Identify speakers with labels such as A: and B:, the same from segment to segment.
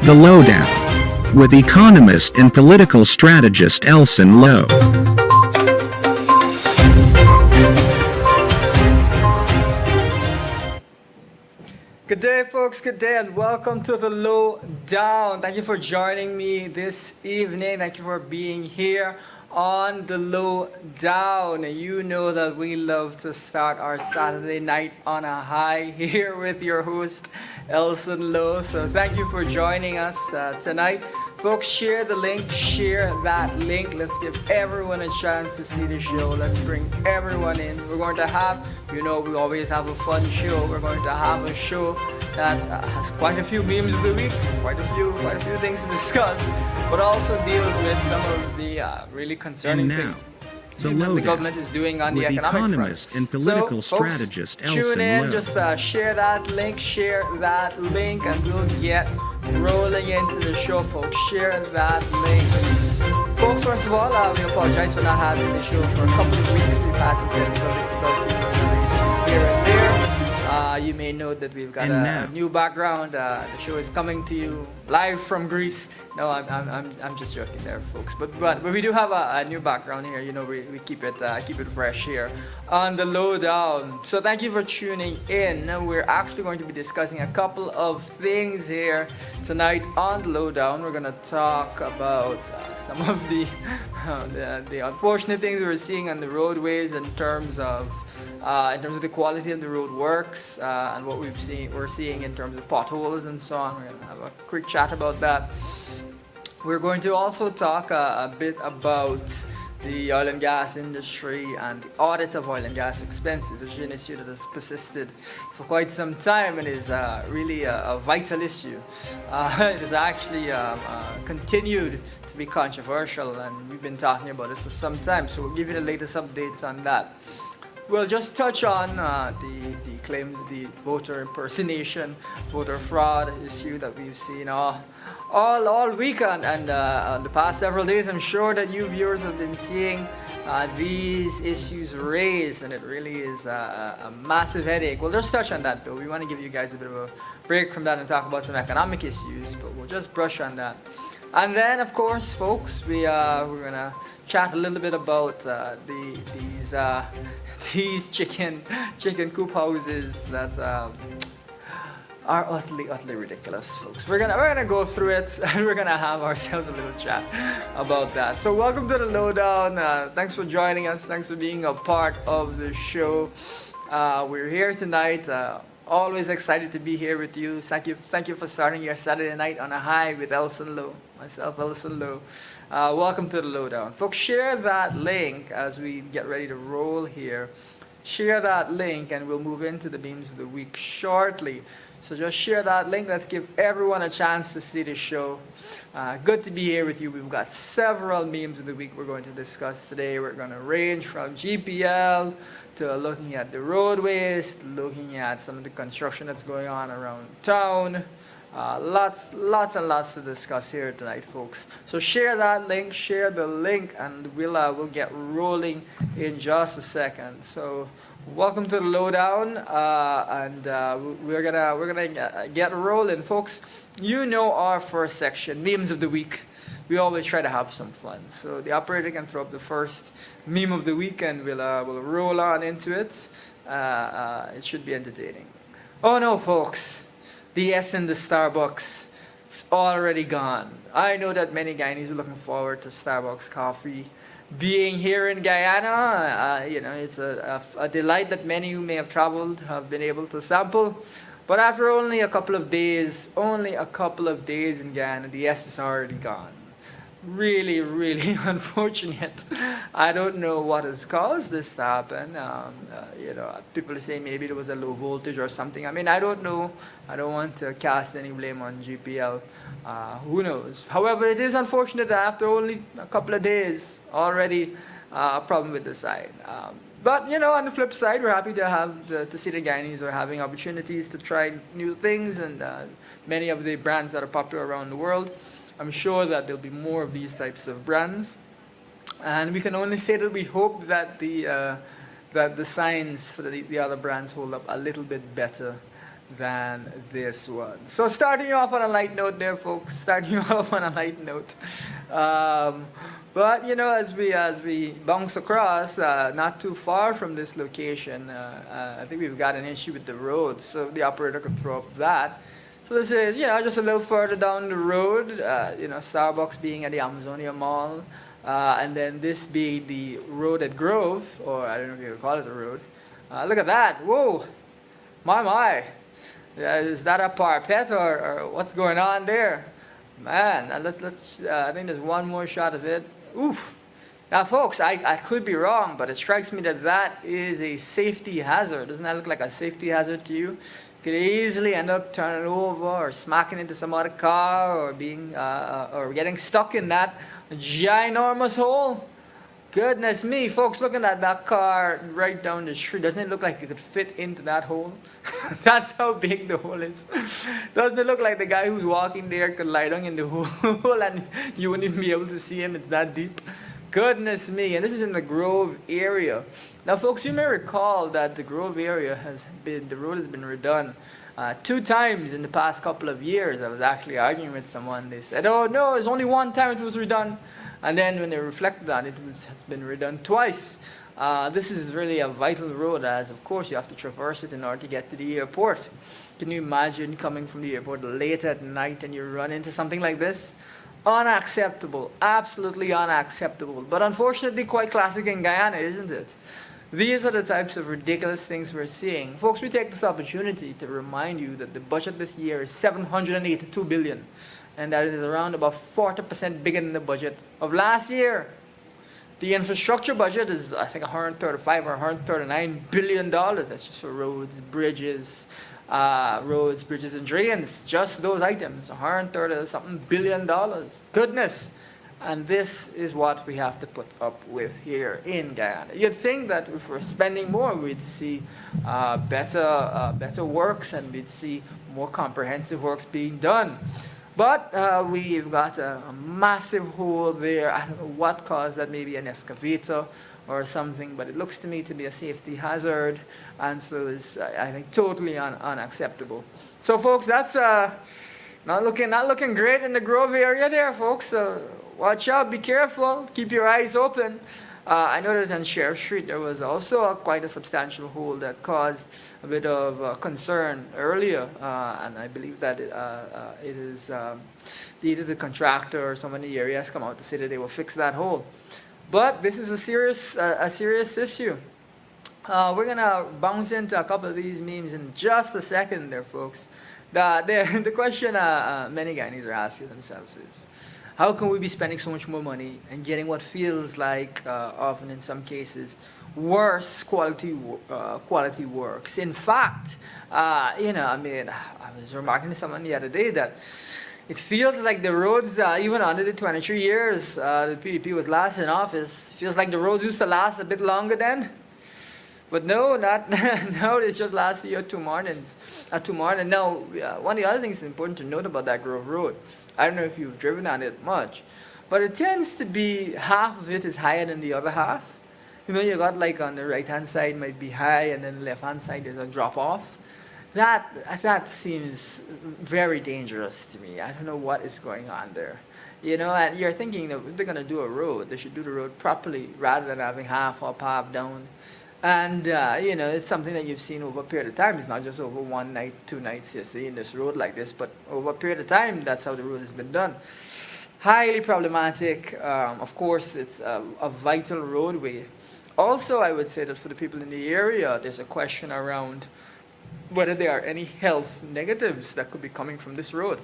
A: The Lowdown, with economist and political strategist Elson Low.
B: Good day, folks. Good day, and welcome to the Lowdown. Thank you for joining me this evening. Thank you for being here on the Lowdown. You know that we love to start our Saturday night on a high here with your host, Elson Low. So thank you for joining us tonight. Folks, share the link, share that link. Let's give everyone a chance to see the show. Let's bring everyone in. We're going to have, we always have a fun show. We're going to have a show that has quite a few memes of the week, quite a few things to discuss, but also deals with some of the really concerning things
A: The
B: the government is doing on the
A: with
B: economic
A: economist
B: front.
A: and political
B: So, folks,
A: strategist
B: tune
A: Elson
B: in,
A: Low.
B: just share that link, and we'll get rolling into the show, folks. Share that link. Folks, first of all, we apologize for not having the show for a couple of weeks. We've had some technical difficulties here and there. You may note that we've got a new background. The show is coming to you live from Greece. No, I'm just joking there, folks. But we do have a new background here. We keep it fresh here on the Lowdown. So thank you for tuning in. We're actually going to be discussing a couple of things here tonight on the Lowdown. We're gonna talk about some of the unfortunate things we're seeing on the roadways in terms of the quality of the road works and what we're seeing in terms of potholes and so on. We're gonna have a quick chat about that. We're going to also talk a bit about the oil and gas industry and the audit of oil and gas expenses, which is an issue that has persisted for quite some time and is really a vital issue. It has actually continued to be controversial, and we've been talking about it for some time, so we'll give you the latest updates on that. We'll just touch on the claim, the voter impersonation, voter fraud issue that we've seen all weekend and the past several days. I'm sure that you viewers have been seeing these issues raised, and it really is a massive headache. We'll just touch on that, though. We want to give you guys a bit of a break from that and talk about some economic issues, but we'll just brush on that. And then, of course, folks, we're gonna chat a little bit about these chicken coop houses that are utterly ridiculous, folks. We're gonna go through it and we're gonna have ourselves a little chat about that. So welcome to the Lowdown. Thanks for joining us. Thanks for being a part of the show. We're here tonight. Always excited to be here with you. Thank you for starting your Saturday night on a high with Elson Low. Myself, Elson Low. Welcome to the Lowdown. Folks, share that link as we get ready to roll here. Share that link and we'll move into the memes of the week shortly. So just share that link. Let's give everyone a chance to see the show. Good to be here with you. We've got several memes of the week we're going to discuss today. We're going to range from GPL to looking at the roadways, looking at some of the construction that's going on around town. Lots and lots to discuss here tonight, folks. So share that link, share the link, and we'll get rolling in just a second. So welcome to the Lowdown, and we're gonna get rolling, folks. You know our first section, memes of the week. We always try to have some fun. So the operator can throw up the first meme of the week, and we'll roll on into it. It should be entertaining. Oh no, folks. The S in the Starbucks is already gone. I know that many Guyanese are looking forward to Starbucks coffee being here in Guyana. It's a delight that many who may have traveled have been able to sample. But after only a couple of days in Guyana, the S is already gone. Really, really unfortunate. I don't know what has caused this to happen. People are saying maybe there was a low voltage or something. I mean, I don't know. I don't want to cast any blame on GPL. Who knows? However, it is unfortunate that after only a couple of days, already a problem with the site. But on the flip side, we're happy to see the Guyanese are having opportunities to try new things, and many of the brands that are popular around the world. I'm sure that there'll be more of these types of brands, and we can only say that we hope that the signs for the other brands hold up a little bit better than this one. So starting you off on a light note there, folks. Starting you off on a light note. Um, but you know, as we bounce across, not too far from this location, I think we've got an issue with the road, so the operator could throw up that. So this is, you know, just a little further down the road, you know, Starbucks being at the Amazonia Mall, and then this being the road at Grove, or I don't know if you would call it a road. Look at that! Whoa, my! Yeah, is that a parapet or what's going on there? Man, let's. I think there's one more shot of it. Oof. Now, folks, I could be wrong, but it strikes me that that is a safety hazard. Doesn't that look like a safety hazard to you? Could easily end up turning over or smacking into some other car or being or getting stuck in that ginormous hole. Goodness me, folks, looking at that car right down the street, doesn't it look like it could fit into that hole? That's how big the hole is. Doesn't it look like the guy who's walking there could lie down in the hole and you wouldn't even be able to see him? It's that deep. Goodness me, and this is in the Grove area. Now, folks, you may recall that the Grove area the road has been redone 2 times in the past couple of years. I was actually arguing with someone. They said, oh no, it's only 1 time it was redone. And then when they reflected on it, it's been redone twice. This is really a vital road, as of course you have to traverse it in order to get to the airport. Can you imagine coming from the airport late at night and you run into something like this? Unacceptable, absolutely unacceptable. But unfortunately quite classic in Guyana, isn't it? These are the types of ridiculous things we're seeing. Folks, we take this opportunity to remind you that the budget this year is $782 billion. And that is around about 40% bigger than the budget of last year. The infrastructure budget is, I think, $135 or $139 billion. That's just for roads, bridges, and drains. Just those items, 130 something billion dollars. Goodness. And this is what we have to put up with here in Guyana. You'd think that if we're spending more, we'd see better works and we'd see more comprehensive works being done. But we've got a massive hole there. I don't know what caused that, maybe an excavator or something, but it looks to me to be a safety hazard, and so it's, I think, totally unacceptable. So, folks, that's not looking great in the Grove area there, folks. So watch out, be careful, keep your eyes open. I know that on Sheriff Street there was also quite a substantial hole that caused a bit of concern earlier, and I believe that it is either the contractor or someone in the area has come out to say that they will fix that hole. But this is a serious issue. We're gonna bounce into a couple of these memes in just a second, there, folks. The question many Guyanese are asking themselves is, how can we be spending so much more money and getting what feels like, often in some cases, worse quality works? In fact, you know, I mean, I was remarking to someone the other day that it feels like the roads, even under the 23 years the PDP was last in office, feels like the roads used to last a bit longer then. But no, not no. It's just last year, 2 mornings. Now, one of the other things that's important to note about that Grove Road, I don't know if you've driven on it much, but it tends to be half of it is higher than the other half. You know, you got like on the right-hand side might be high, and then the left-hand side there's a drop-off. That seems very dangerous to me. I don't know what is going on there. You know, and you're thinking that if they're going to do a road, they should do the road properly rather than having half up, half down. And, you know, it's something that you've seen over a period of time. It's not just over 1 night, 2 nights you're seeing this road like this, but over a period of time, that's how the road has been done. Highly problematic. Of course, it's a vital roadway. Also, I would say that for the people in the area, there's a question around whether there are any health negatives that could be coming from this road.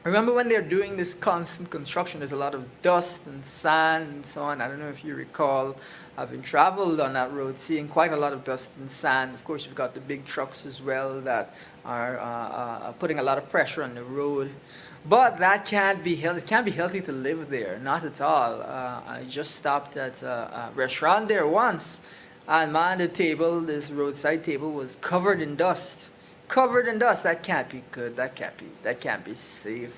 B: Remember when they're doing this constant construction, there's a lot of dust and sand and so on. I don't know if you recall having traveled on that road, seeing quite a lot of dust and sand. Of course, you've got the big trucks as well that are putting a lot of pressure on the road. But that can't be healthy. It can't be healthy to live there, not at all. I just stopped at a restaurant there once, and man, the table, this roadside table, was covered in dust. Covered in dust. That can't be good. That can't be safe.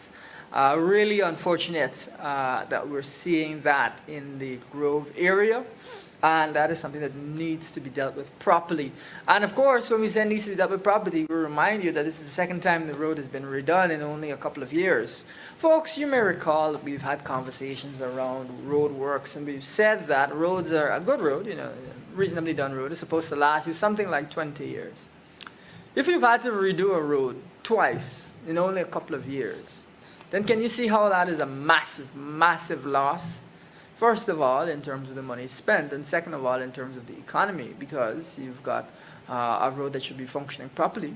B: Really unfortunate that we're seeing that in the Grove area. And that is something that needs to be dealt with properly. And of course, when we say it needs to be dealt with properly, we remind you that this is the second time the road has been redone in only a couple of years. Folks, you may recall that we've had conversations around road works, and we've said that roads are a good road, reasonably done road, is supposed to last you something like 20 years. If you've had to redo a road twice in only a couple of years, then can you see how that is a massive, massive loss? First of all, in terms of the money spent, and second of all, in terms of the economy, because you've got a road that should be functioning properly,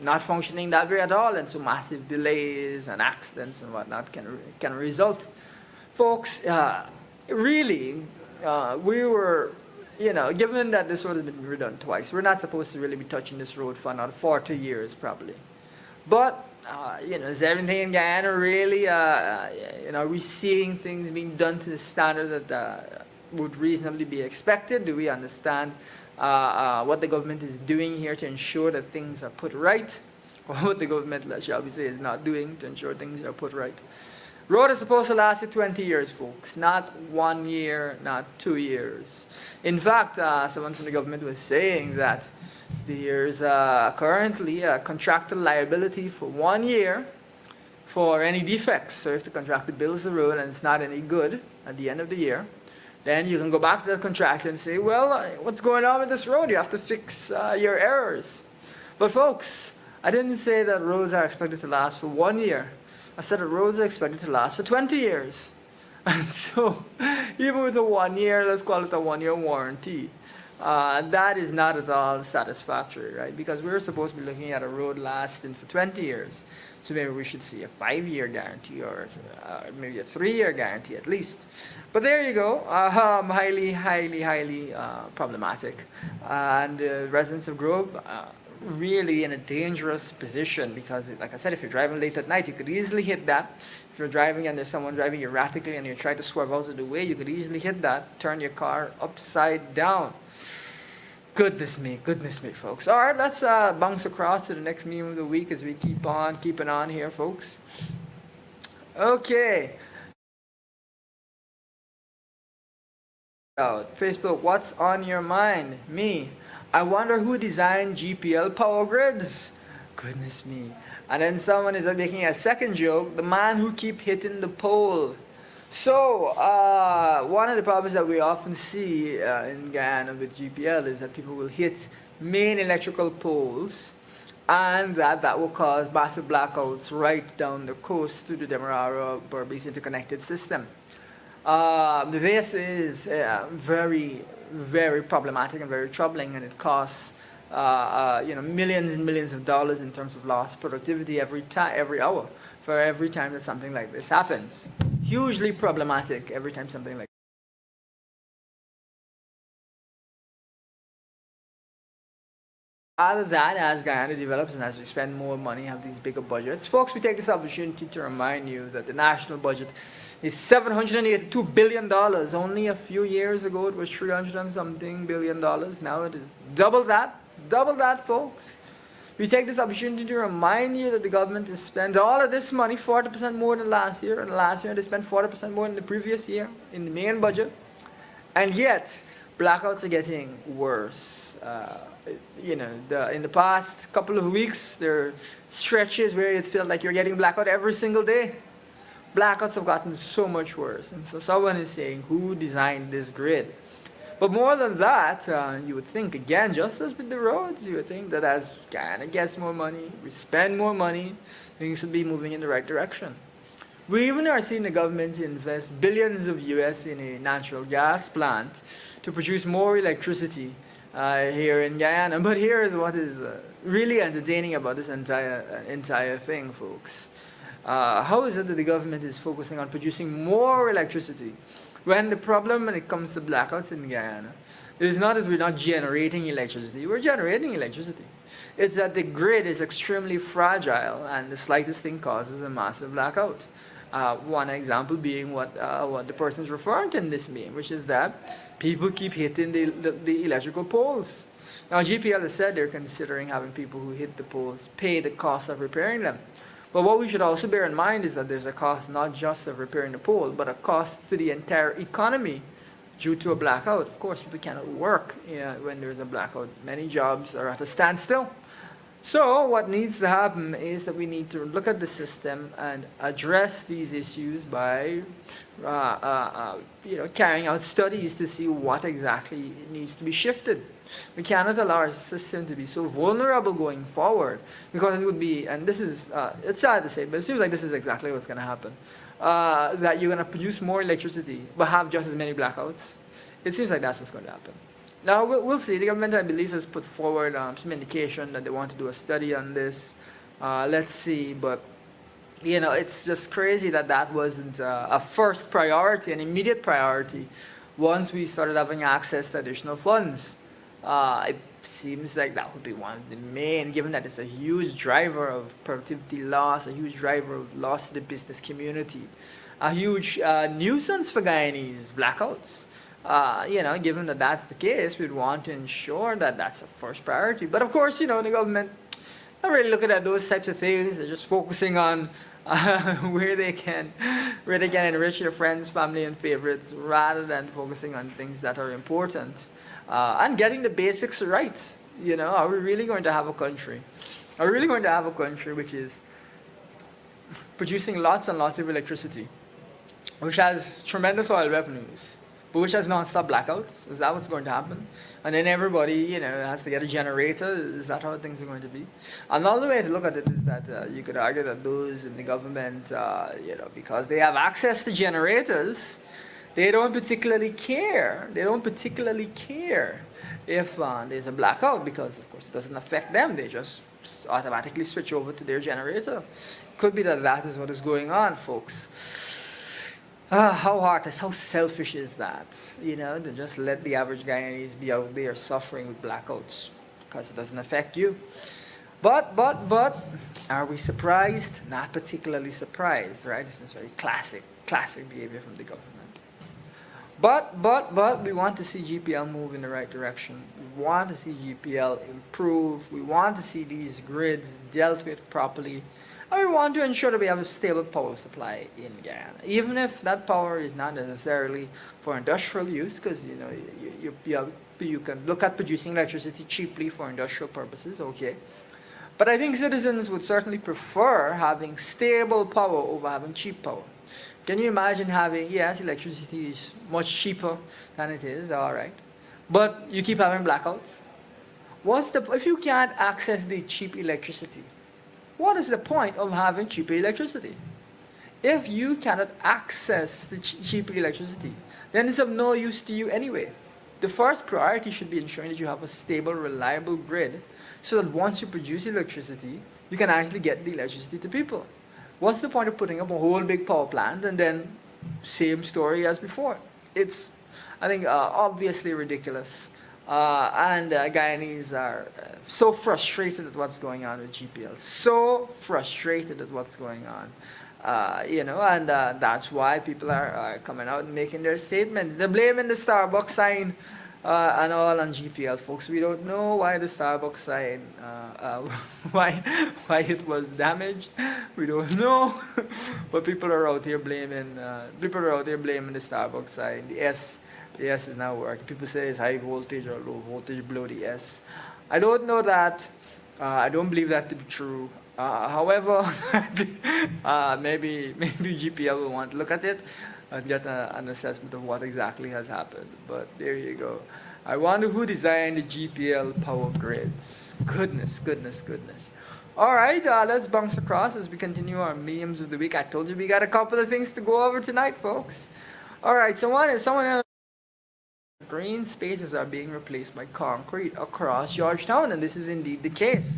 B: not functioning that way at all, and so massive delays and accidents and whatnot can result. Folks, really, we were, given that this road has been redone twice, we're not supposed to really be touching this road for another 40 years probably. But is everything in Guyana really, are we seeing things being done to the standard that would reasonably be expected? Do we understand what the government is doing here to ensure that things are put right? Or what the government, shall we say, is not doing to ensure things are put right? Road is supposed to last you 20 years, folks. Not 1 year, not 2 years. In fact, someone from the government was saying that there's currently a contractor liability for 1 year for any defects. So if the contractor builds the road and it's not any good at the end of the year, then you can go back to the contractor and say, well, what's going on with this road? You have to fix your errors. But folks, I didn't say that roads are expected to last for 1 year. I said that roads are expected to last for 20 years. And so, even with a 1 year, let's call it a 1 year warranty, that is not at all satisfactory, right? Because we're supposed to be looking at a road lasting for 20 years. So maybe we should see a 5-year guarantee or maybe a 3-year guarantee at least. But there you go, highly, highly, highly problematic. And residents of Grove really in a dangerous position because, like I said, if you're driving late at night, you could easily hit that. If you're driving and there's someone driving erratically and you try to swerve out of the way, you could easily hit that, turn your car upside down. Goodness me, folks. All right, let's bounce across to the next meme of the week as we keep on keeping on here, folks. Okay. Facebook, what's on your mind? Me. I wonder who designed GPL power grids. Goodness me. And then someone is making a second joke, the man who keep hitting the pole. So, one of the problems that we often see in Guyana with GPL is that people will hit main electrical poles, and that will cause massive blackouts right down the coast to the Demerara-Berbice interconnected system. This is very, very problematic and very troubling, and it costs millions and millions of dollars in terms of lost productivity every hour for every time that something like this happens. Hugely problematic every time something like Rather that, as Guyana develops and as we spend more money, have these bigger budgets, folks, we take this opportunity to remind you that the national budget is $782 billion. Only a few years ago, it was $300 and something billion. Now it is double that, folks. We take this opportunity to remind you that the government has spent all of this money, 40% more than last year, and last year they spent 40% more than the previous year in the main budget, and yet blackouts are getting worse. In the past couple of weeks, there are stretches where it felt like you're getting blackout every single day. Blackouts have gotten so much worse, and so someone is saying, who designed this grid? But more than that, you would think, again, just as with the roads, you would think that as Guyana gets more money, we spend more money, things would be moving in the right direction. We even are seeing the government invest billions of US in a natural gas plant to produce more electricity here in Guyana. But here is what is really entertaining about this entire thing, folks. How is it that the government is focusing on producing more electricity when the problem when it comes to blackouts in Guyana is not that we're not generating electricity, we're generating electricity. It's that the grid is extremely fragile and the slightest thing causes a massive blackout. One example being what the person is referring to in this meme, which is that people keep hitting the electrical poles. Now GPL has said they're considering having people who hit the poles pay the cost of repairing them. But what we should also bear in mind is that there's a cost not just of repairing the pole, but a cost to the entire economy due to a blackout. Of course, people cannot work when there's a blackout. Many jobs are at a standstill. So what needs to happen is that we need to look at the system and address these issues by carrying out studies to see what exactly needs to be shifted. We cannot allow our system to be so vulnerable going forward, because it would be, and this is, it's sad to say, but it seems like this is exactly what's going to happen, that you're going to produce more electricity but have just as many blackouts. It seems like that's what's going to happen. Now, we'll see. The government, I believe, has put forward some indication that they want to do a study on this. Let's see. But, it's just crazy that that wasn't a first priority, an immediate priority, once we started having access to additional funds. It seems like that would be one of the main, given that it's a huge driver of productivity loss, a huge driver of loss to the business community, a huge nuisance for Guyanese, blackouts. Given that that's the case, we'd want to ensure that that's a first priority. But of course, the government not really looking at those types of things. They're just focusing on where they can enrich their friends, family, and favorites, rather than focusing on things that are important and getting the basics right. Are we really going to have a country? Are we really going to have a country which is producing lots and lots of electricity, which has tremendous oil revenues, but which has non-stop blackouts? Is that what's going to happen? And then everybody, has to get a generator. Is that how things are going to be? Another way to look at it is that you could argue that those in the government, because they have access to generators, they don't particularly care. They don't particularly care if there's a blackout, because, of course, it doesn't affect them. They just automatically switch over to their generator. Could be that that is what is going on, folks. How heartless, how selfish is that? To just let the average Guyanese be out there suffering with blackouts because it doesn't affect you. But, are we surprised? Not particularly surprised, right? This is very classic behavior from the government. But, we want to see GPL move in the right direction. We want to see GPL improve. We want to see these grids dealt with properly. And we want to ensure that we have a stable power supply in Guyana, even if that power is not necessarily for industrial use, because you can look at producing electricity cheaply for industrial purposes, okay. But I think citizens would certainly prefer having stable power over having cheap power. Can you imagine having, yes, electricity is much cheaper than it is, all right, but you keep having blackouts? If you can't access the cheap electricity, what is the point of having cheaper electricity? If you cannot access the cheaper electricity, then it's of no use to you anyway. The first priority should be ensuring that you have a stable, reliable grid, so that once you produce electricity, you can actually get the electricity to people. What's the point of putting up a whole big power plant and then same story as before? It's, I think, obviously ridiculous. And Guyanese are so frustrated at what's going on with GPL. So frustrated at what's going on. And that's why people are coming out and making their statements. They're blaming the Starbucks sign and all on GPL, folks. We don't know why the Starbucks sign, why it was damaged. We don't know. But people are out here blaming the Starbucks sign. The S is now working. People say it's high voltage or low voltage below the S. I don't know that. I don't believe that to be true. However, maybe GPL will want to look at it and get an assessment of what exactly has happened. But there you go. I wonder who designed the GPL power grids. Goodness. All right, let's bounce across as we continue our memes of the week. I told you we got a couple of things to go over tonight, folks. All right, someone else. Green spaces are being replaced by concrete across Georgetown, and this is indeed the case.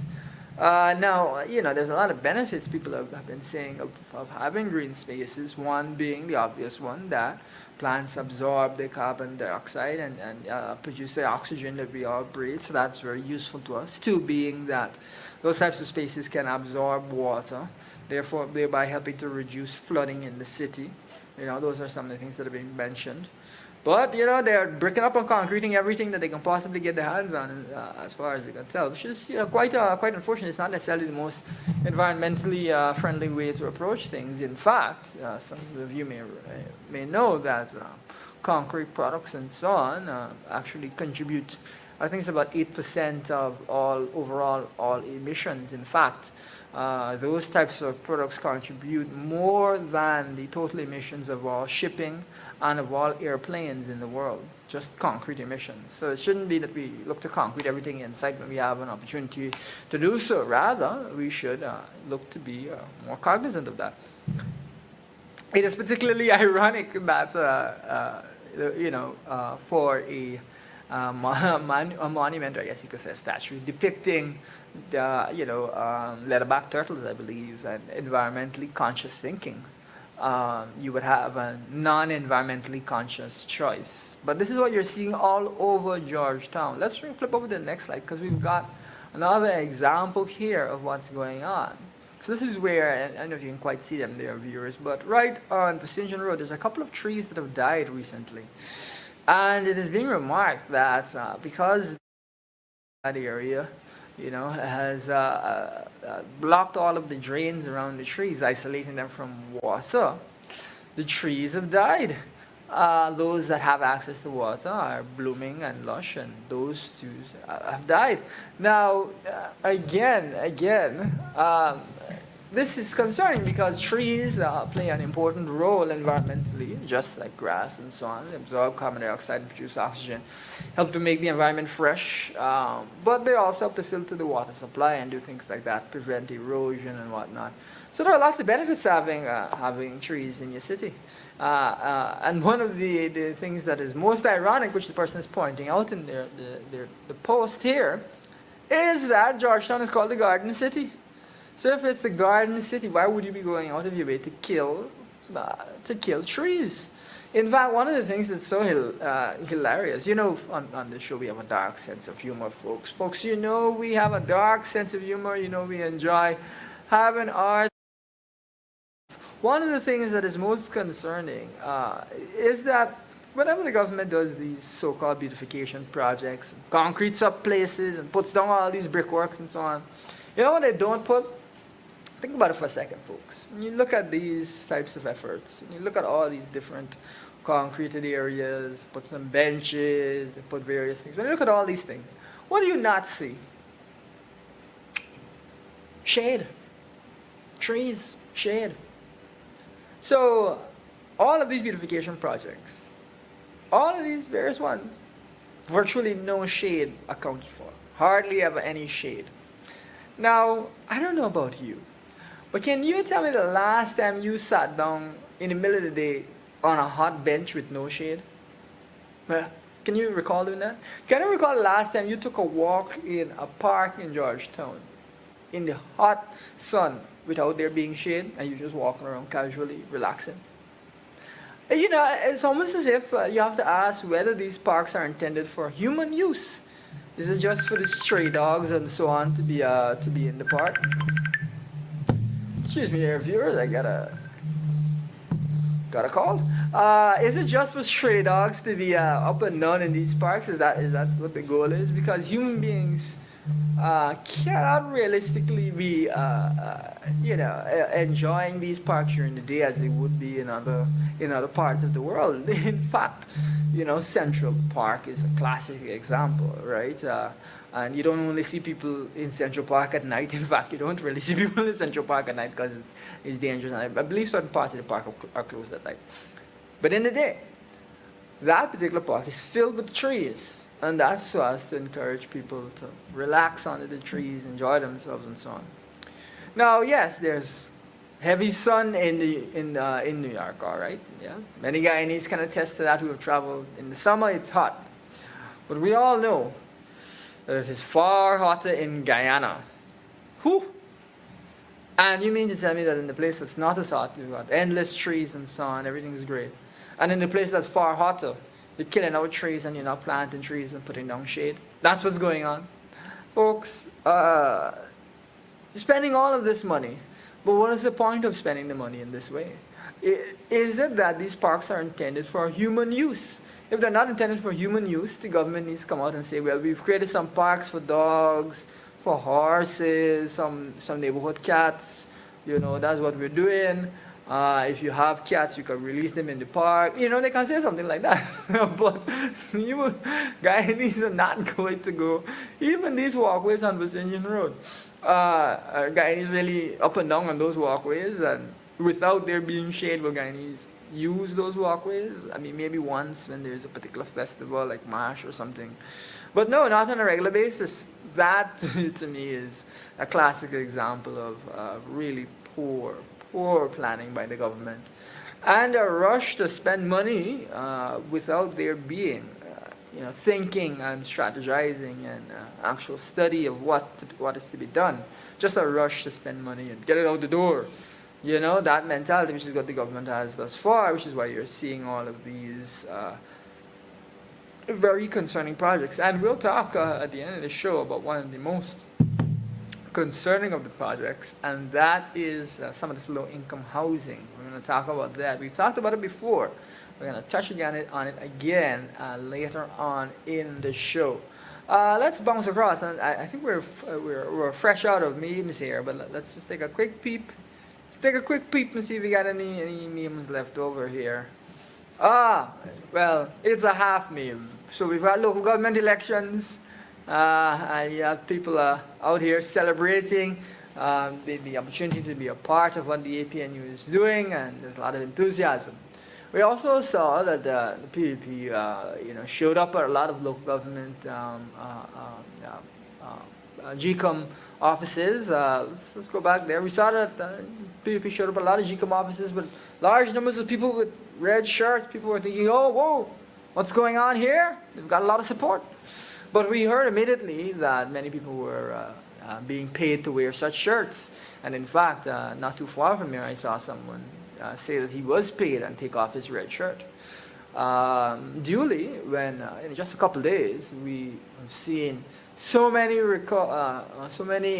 B: Now, there's a lot of benefits people have been saying of having green spaces. One being the obvious one, that plants absorb the carbon dioxide and produce the oxygen that we all breathe, so that's very useful to us. Two being that those types of spaces can absorb water, thereby helping to reduce flooding in the city. Those are some of the things that have been mentioned. But, they're bricking up and concreting everything that they can possibly get their hands on, as far as we can tell, which is quite unfortunate. It's not necessarily the most environmentally friendly way to approach things. In fact, some of you may know that concrete products and so on actually contribute. I think it's about 8% of all overall all emissions. In fact, those types of products contribute more than the total emissions of all shipping and of all airplanes in the world, just concrete emissions. So it shouldn't be that we look to concrete everything in sight when we have an opportunity to do so. Rather, we should look to be more cognizant of that. It is particularly ironic that, for a monument, or I guess you could say a statue, depicting leatherback turtles, I believe, and environmentally conscious thinking, you would have a non-environmentally conscious choice. But this is what you're seeing all over Georgetown. Let's flip over to the next slide, because we've got another example here of what's going on. So this is where, I don't know if you can quite see them there, viewers, but right on Precision Road, there's a couple of trees that have died recently. And it is being remarked that because that area, has blocked all of the drains around the trees, isolating them from water, the trees have died. Those that have access to water are blooming and lush, and those two have died. Now, again, this is concerning because trees play an important role environmentally, just like grass and so on. They absorb carbon dioxide and produce oxygen, help to make the environment fresh, but they also help to filter the water supply and do things like that, prevent erosion and whatnot. So there are lots of benefits having trees in your city. And one of the things that is most ironic, which the person is pointing out in the post here, is that Georgetown is called the Garden City. So if it's the Garden City, why would you be going out of your way to kill trees? In fact, one of the things that's so hilarious, on the show we have a dark sense of humor, folks. Folks, we have a dark sense of humor. We enjoy having our. One of the things that is most concerning is that whenever the government does these so-called beautification projects, and concretes up places and puts down all these brickworks and so on, what they don't put? Think about it for a second, folks. When you look at these types of efforts, and you look at all these different concreted areas, put some benches, they put various things. When you look at all these things, what do you not see? Shade. Trees. Shade. So, all of these beautification projects, all of these various ones, virtually no shade accounted for. Hardly ever any shade. Now, I don't know about you, but can you tell me the last time you sat down in the middle of the day on a hot bench with no shade? Can you recall doing that? Can you recall the last time you took a walk in a park in Georgetown in the hot sun without there being shade and you're just walking around casually, relaxing? It's almost as if you have to ask whether these parks are intended for human use. Is it just for the stray dogs and so on to be in the park? Excuse me there, viewers, I got a call. Is it just for stray dogs to be up and down in these parks? Is that what the goal is? Because human beings cannot realistically be enjoying these parks during the day as they would be in other parts of the world. In fact, Central Park is a classic example, right? And you don't only see people in Central Park at night. In fact, you don't really see people in Central Park at night because it's dangerous. And I believe certain parts of the park are closed at night. But in the day, that particular park is filled with trees. And that's so as to encourage people to relax under the trees, enjoy themselves, and so on. Now, yes, there's heavy sun in New York, all right? Yeah, many Guyanese can attest to that who have traveled. In the summer, it's hot. But we all know that it is far hotter in Guyana. Whew! And you mean to tell me that in the place that's not as hot, you've got endless trees and so on, everything's great. And in the place that's far hotter, you're killing out trees and you're not planting trees and putting down shade. That's what's going on. Folks, spending all of this money, but what is the point of spending the money in this way? Is it that these parks are intended for human use? If they're not intended for human use, the government needs to come out and say, well, we've created some parks for dogs, for horses, some neighborhood cats, that's what we're doing. If you have cats, you can release them in the park. You know, they can say something like that. But Guyanese are not going to go. Even these walkways on Virginian Road, Guyanese really up and down on those walkways, and without there being shade, will Guyanese use those walkways? I mean, maybe once when there's a particular festival like Marsh or something. But no, not on a regular basis. That, to me, is a classic example of really poor planning by the government, and a rush to spend money without there being, thinking and strategizing and actual study of what is to be done. Just a rush to spend money and get it out the door. That mentality, which is what the government has thus far, which is why you're seeing all of these very concerning projects. And we'll talk at the end of the show about one of the most concerning of the projects, and that is some of this low-income housing. We're going to talk about that. We've talked about it before. We're going to touch on it again later on in the show. Let's bounce across, and I think we're fresh out of memes here, but let's just take a quick peep. Take a quick peep and see if we got any memes left over here. Well, it's a half meme. So we've got local government elections. You have people out here celebrating the opportunity to be a part of what the APNU is doing, and there's a lot of enthusiasm. We also saw that the PVP, showed up at a lot of local government GCOM offices. Let's go back there. We saw that PVP showed up at a lot of GCOM offices with large numbers of people with red shirts. People were thinking, oh, whoa, what's going on here? They've got a lot of support. But we heard immediately that many people were being paid to wear such shirts. And in fact, not too far from here, I saw someone say that he was paid and take off his red shirt. Duly, when in just a couple of days, we have seen so many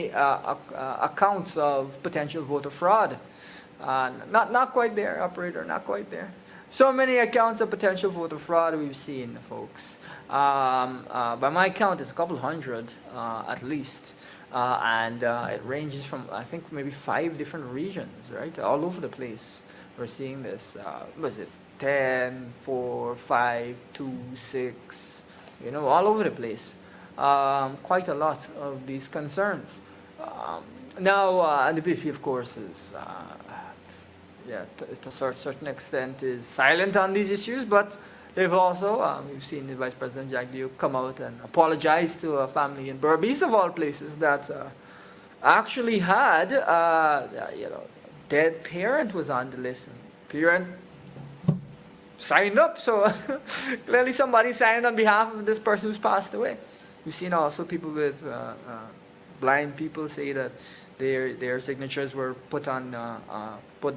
B: accounts of potential voter fraud. Not quite there, operator, not quite there. So many accounts of potential voter fraud we've seen, folks. By my count, it's a couple hundred at least. And it ranges from, I think, maybe 5 different regions, right? All over the place. We're seeing this. Was it 10, 4, 5, 2, 6, all over the place. Quite a lot of these concerns. Now, the BP, of course, is, to a certain extent, is silent on these issues, but they've also, we've seen the Vice President Jack Duke come out and apologize to a family in Berbice, of all places, that actually had, dead parent was on the list. And parent signed up, so clearly somebody signed on behalf of this person who's passed away. We've seen also people with blind people say that their signatures were put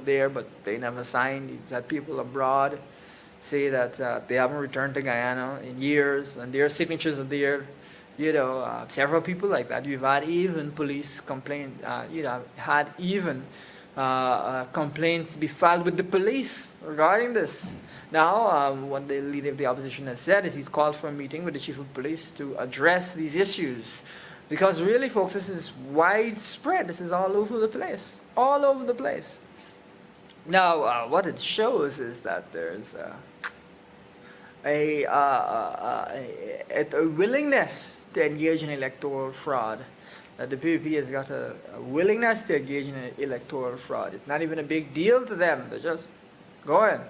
B: there, but they never signed. You've had people abroad say that they haven't returned to Guyana in years, and their signatures are there. Several people like that. You've had even police complaint. Had even complaints be filed with the police regarding this. Now, what the leader of the opposition has said is he's called for a meeting with the chief of police to address these issues. Because really, folks, this is widespread. This is all over the place. All over the place. Now, what it shows is that there's a willingness to engage in electoral fraud. That the PVP has got a willingness to engage in electoral fraud. It's not even a big deal to them. They're just going.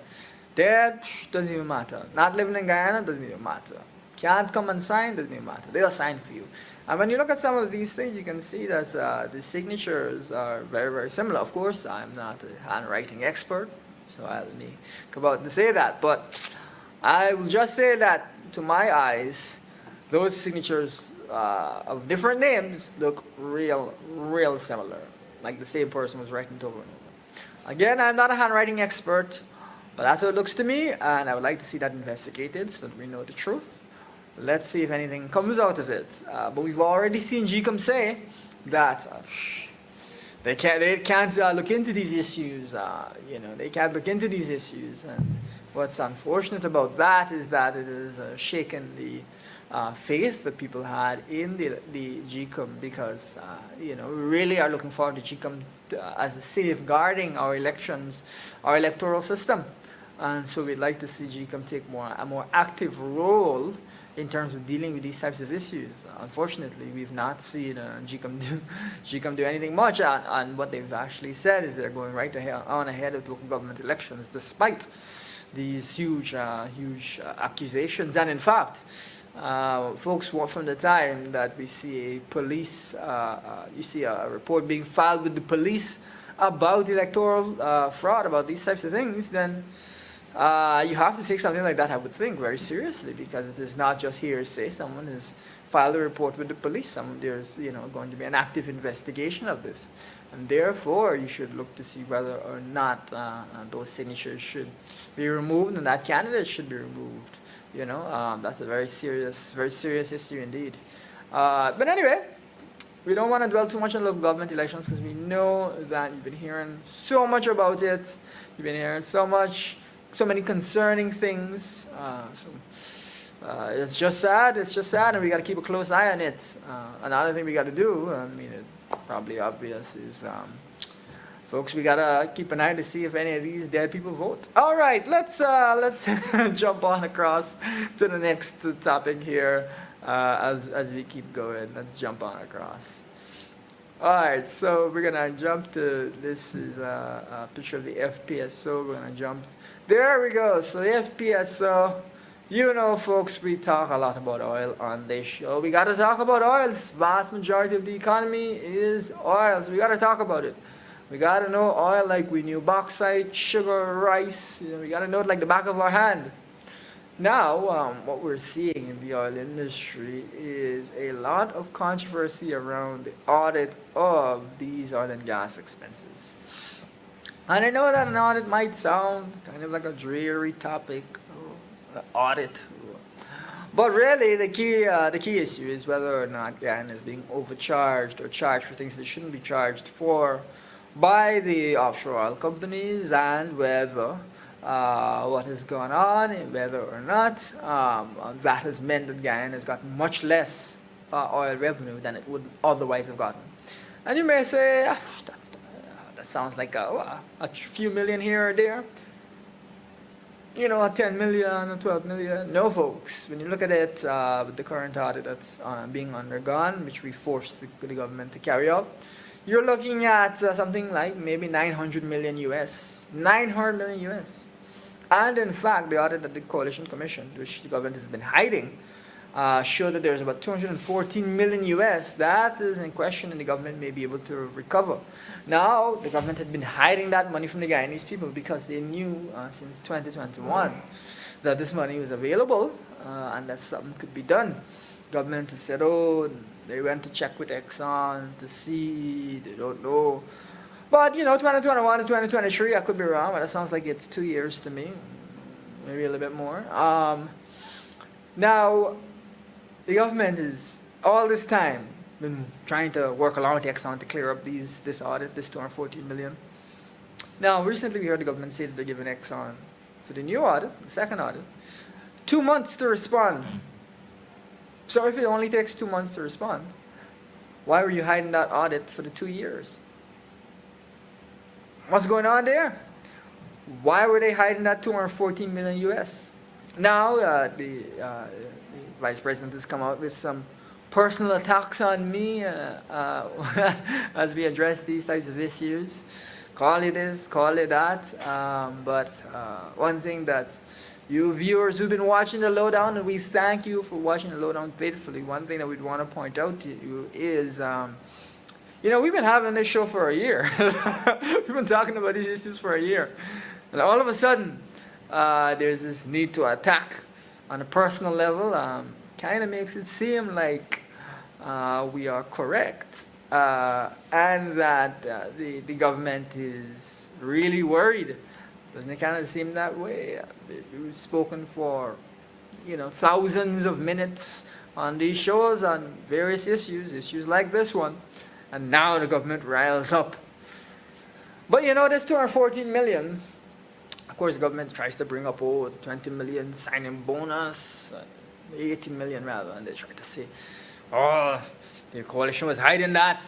B: Dead, doesn't even matter. Not living in Guyana, doesn't even matter. Can't come and sign, doesn't even matter. They'll sign for you. And when you look at some of these things, you can see that the signatures are very, very similar. Of course, I'm not a handwriting expert, so I'll come out and say that. But I will just say that, to my eyes, those signatures of different names look real similar. Like the same person was writing it over and over. Again, I'm not a handwriting expert, but that's how it looks to me, and I would like to see that investigated so that we know the truth. Let's see if anything comes out of it. But we've already seen GCOM say that they can't look into these issues. They can't look into these issues. And what's unfortunate about that is that it has shaken the faith that people had in the GCOM, because we really are looking forward to GCOM as safeguarding our elections, our electoral system. And so we'd like to see GCOM take a more active role in terms of dealing with these types of issues. Unfortunately, we've not seen GCOM do anything much, and what they've actually said is they're going right ahead with local government elections, despite these huge accusations. And in fact, folks, from the time that we see you see a report being filed with the police about electoral fraud, about these types of things, then you have to take something like that, I would think, very seriously, because it is not just hearsay. Someone has filed a report with the police. There's going to be an active investigation of this, and therefore you should look to see whether or not those signatures should be removed and that candidate should be removed. That's a very serious issue indeed. But anyway, we don't want to dwell too much on local government elections, because we know that you've been hearing so much about it. You've been hearing so many concerning things. It's just sad, and we got to keep a close eye on it. Another thing we got to do, it's probably obvious, is folks, we got to keep an eye to see if any of these dead people vote. All right, let's jump on across to the next topic here as we keep going. Let's jump on across. All right, so we're going to jump to, this is a picture of the FPSO. We're going to jump. There we go. So the FPSO, folks, we talk a lot about oil on this show. We got to talk about oil. The vast majority of the economy is oil, so we got to talk about it. We got to know oil like we knew bauxite, sugar, rice. We got to know it like the back of our hand. Now, what we're seeing in the oil industry is a lot of controversy around the audit of these oil and gas expenses. And I know that an audit might sound kind of like a dreary topic, audit. But really, the key issue is whether or not GAN is being overcharged or charged for things that shouldn't be charged for by the offshore oil companies, and whether what has gone on, and whether or not that has meant that GAN has gotten much less oil revenue than it would otherwise have gotten. And you may say, that sounds like a few million here or there. A 10 million, a 12 million. No, folks. When you look at it with the current audit that's being undergone, which we forced the government to carry out, you're looking at something like maybe 900 million US. 900 million US. And in fact, the audit that the Coalition Commission, which the government has been hiding, showed that there's about 214 million US that is in question, and the government may be able to recover. Now, the government had been hiding that money from the Guyanese people because they knew since 2021 that this money was available and that something could be done. Government has said, they went to check with Exxon to see, they don't know. But, 2021 and 2023, I could be wrong, but that sounds like it's 2 years to me, maybe a little bit more. Now, the government is, all this time, been trying to work along with Exxon to clear up this audit, this 214 million. Now, recently we heard the government say that they're giving Exxon, for the new audit, the second audit, 2 months to respond. So if it only takes 2 months to respond, why were you hiding that audit for the 2 years? What's going on there? Why were they hiding that 214 million US? Now, the vice president has come out with some personal attacks on me as we address these types of issues. Call it this, call it that. But one thing that you viewers who've been watching the Lowdown, and we thank you for watching the Lowdown faithfully, one thing that we'd want to point out to you is, we've been having this show for a year. We've been talking about these issues for a year. And all of a sudden, there's this need to attack on a personal level. Kind of makes it seem like we are correct, and that the government is really worried. Doesn't it kind of seem that way? We've spoken for, thousands of minutes on these shows on various issues like this one, and now the government riles up. But this 214 million, of course, the government tries to bring up, the 20 million signing bonus. 80 million rather, and they tried to say, oh, the coalition was hiding that.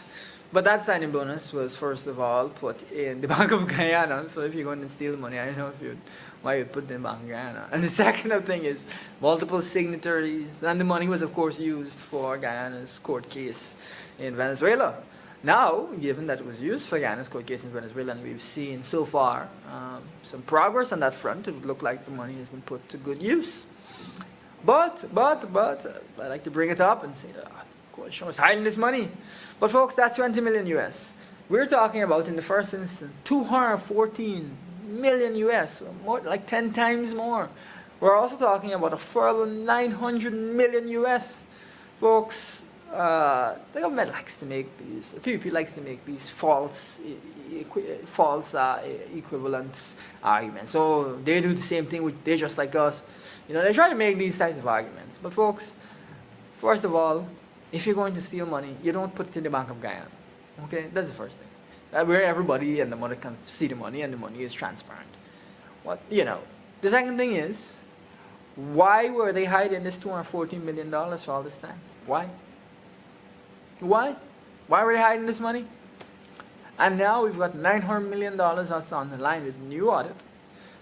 B: But that signing bonus was first of all put in the Bank of Guyana. So if you're going to steal money, I don't know if you'd why you'd put it in Bank of Guyana. And the second thing is multiple signatories, and the money was of course used for Guyana's court case in Venezuela. Now, given that it was used for Guyana's court case in Venezuela, and we've seen so far some progress on that front, it would look like the money has been put to good use. But, I like to bring it up and say, the coalition was hiding this money. But folks, that's 20 million US. We're talking about, in the first instance, 214 million US, so more, like 10 times more. We're also talking about a further 900 million US. Folks, the government likes to make these, the PPP likes to make these false equivalence arguments. So they do the same thing, they're just like us. You know, they try to make these types of arguments. But folks, first of all, if you're going to steal money, you don't put it in the Bank of Guyana. Okay, that's the first thing. Where everybody and the money can see the money, and the money is transparent. What, you know. The second thing is, why were they hiding this $214 million for all this time? Why? Why? Why were they hiding this money? And now we've got $900 million that's on the line with new audit.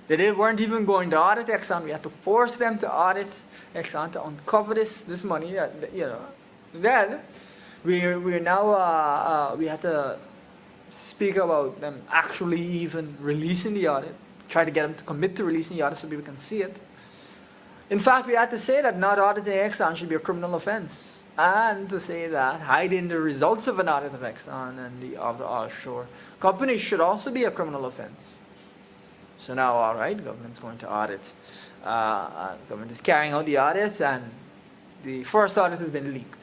B: They weren't even going to audit Exxon. We had to force them to audit Exxon to uncover this money. You know. Then we're now we had to speak about them actually even releasing the audit. Try to get them to commit to releasing the audit so people can see it. In fact, we had to say that not auditing Exxon should be a criminal offense, and to say that hiding the results of an audit of Exxon and of the offshore companies should also be a criminal offense. So now, all right, government's going to audit. Government is carrying out the audits, and the first audit has been leaked.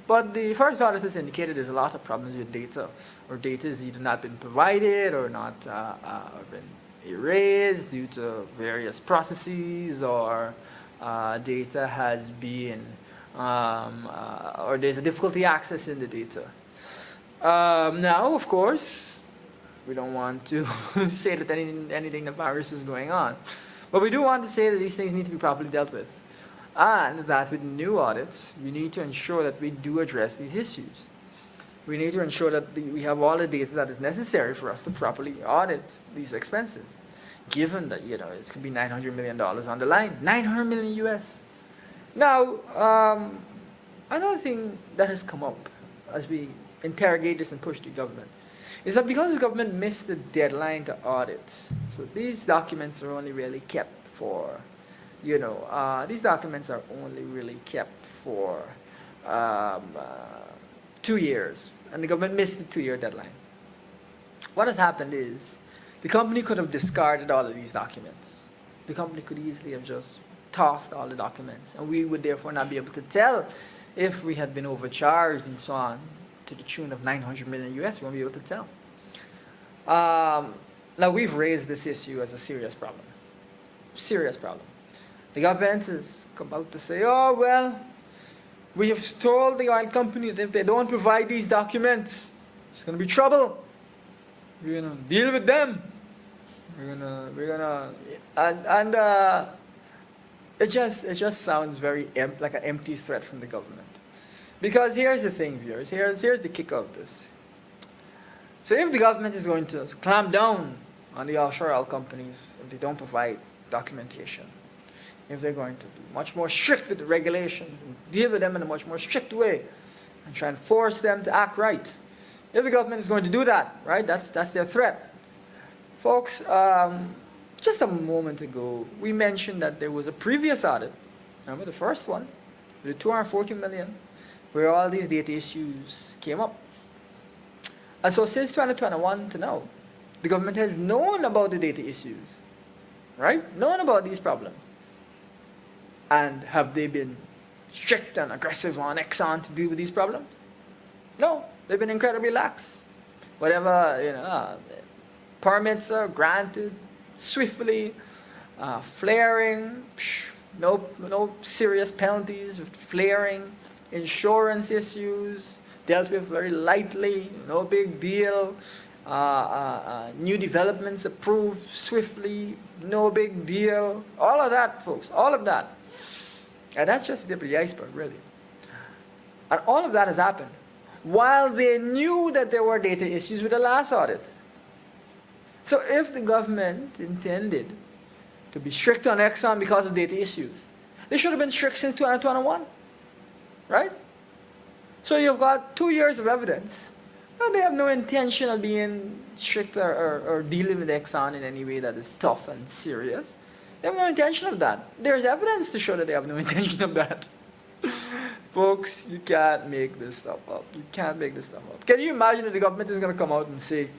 B: But the first audit has indicated there's a lot of problems with data, or data has either not been provided or not been erased due to various processes, or data has been, or there's a difficulty accessing the data. Now, of course, we don't want to say that anything nefarious is going on. But we do want to say that these things need to be properly dealt with. And that with new audits, we need to ensure that we do address these issues. We need to ensure that we have all the data that is necessary for us to properly audit these expenses. Given that, you know, it could be $900 million on the line. 900 million US. Now, another thing that has come up as we interrogate this and push the government is that because the government missed the deadline to audit, so these documents are only really kept for, you know, these documents are only really kept for 2 years, and the government missed the 2-year deadline. What has happened is the company could have discarded all of these documents. The company could easily have just tossed all the documents, and we would therefore not be able to tell if we had been overcharged and so on to the tune of 900 million US. We won't be able to tell. Now, we've raised this issue as a serious problem. Serious problem. The government is about to say, oh, well, we have told the oil company that if they don't provide these documents, it's going to be trouble. We're going to deal with them. It just sounds very like an empty threat from the government. Because here's the thing, viewers. Here's the kick of this. So if the government is going to clamp down on the offshore oil companies if they don't provide documentation, if they're going to be much more strict with the regulations and deal with them in a much more strict way and try and force them to act right, if the government is going to do that, right, that's their threat. Folks, just a moment ago, we mentioned that there was a previous audit, remember the first one, with the 240 million, where all these data issues came up. And so since 2021 to now, the government has known about the data issues, right? Known about these problems. And have they been strict and aggressive on Exxon to deal with these problems? No, they've been incredibly lax. Whatever, you know, permits are granted swiftly, flaring, no serious penalties with flaring, insurance issues dealt with very lightly, no big deal. New developments approved swiftly, no big deal. All of that, folks, all of that. And that's just the tip of the iceberg, really. And all of that has happened while they knew that there were data issues with the last audit. So if the government intended to be strict on Exxon because of data issues, they should have been strict since 2021, right? So you've got 2 years of evidence. Well, they have no intention of being strict or dealing with Exxon in any way that is tough and serious. They have no intention of that. There's evidence to show that they have no intention of that. Folks, you can't make this stuff up. You can't make this stuff up. Can you imagine that the government is going to come out and say,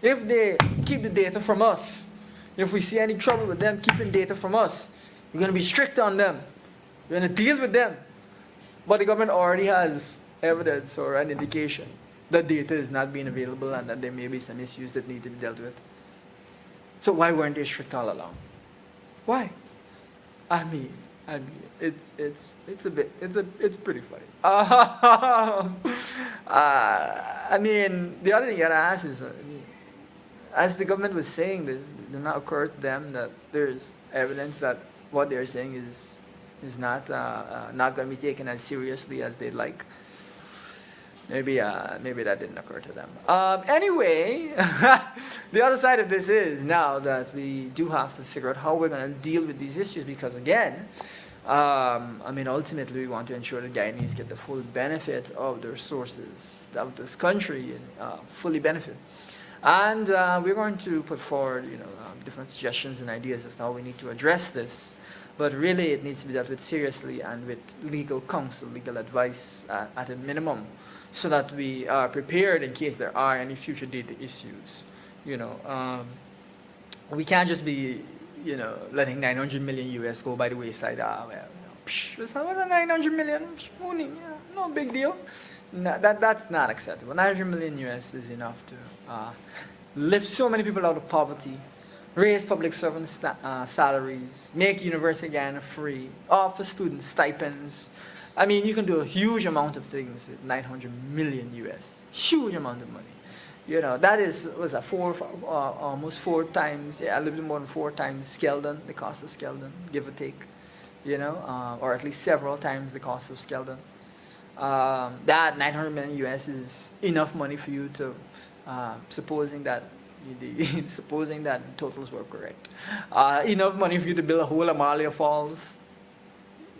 B: if they keep the data from us, if we see any trouble with them keeping data from us, we're going to be strict on them. We're going to deal with them. But the government already has evidence or an indication that data is not being available and that there may be some issues that need to be dealt with. So why weren't they strict all along? Why? I mean, it's pretty funny. I mean, the other thing you gotta ask is, as the government was saying this, did not occur to them that there's evidence that what they're saying is not going to be taken as seriously as they'd like. Maybe that didn't occur to them. Anyway, the other side of this is now that we do have to figure out how we're going to deal with these issues, because again, I mean, ultimately we want to ensure that Guyanese get the full benefit of the resources of this country, fully benefit. And we're going to put forward, different suggestions and ideas as to how we need to address this. But really, it needs to be dealt with seriously and with legal counsel, legal advice at a minimum, so that we are prepared in case there are any future data issues. We can't just be, letting 900 million US go by the wayside. What's 900 million? No big deal. No, that's not acceptable. 900 million US is enough to lift so many people out of poverty, raise public servants' salaries, make University of Guyana free, offer students stipends. I mean, you can do a huge amount of things with 900 million US. Huge amount of money. That is, almost 4 times, a little bit more than 4 times Skeldon, the cost of Skeldon, give or take. Or at least several times the cost of Skeldon. That 900 million US is enough money for you to, supposing that the totals were correct, enough money for you to build a whole Amalia Falls.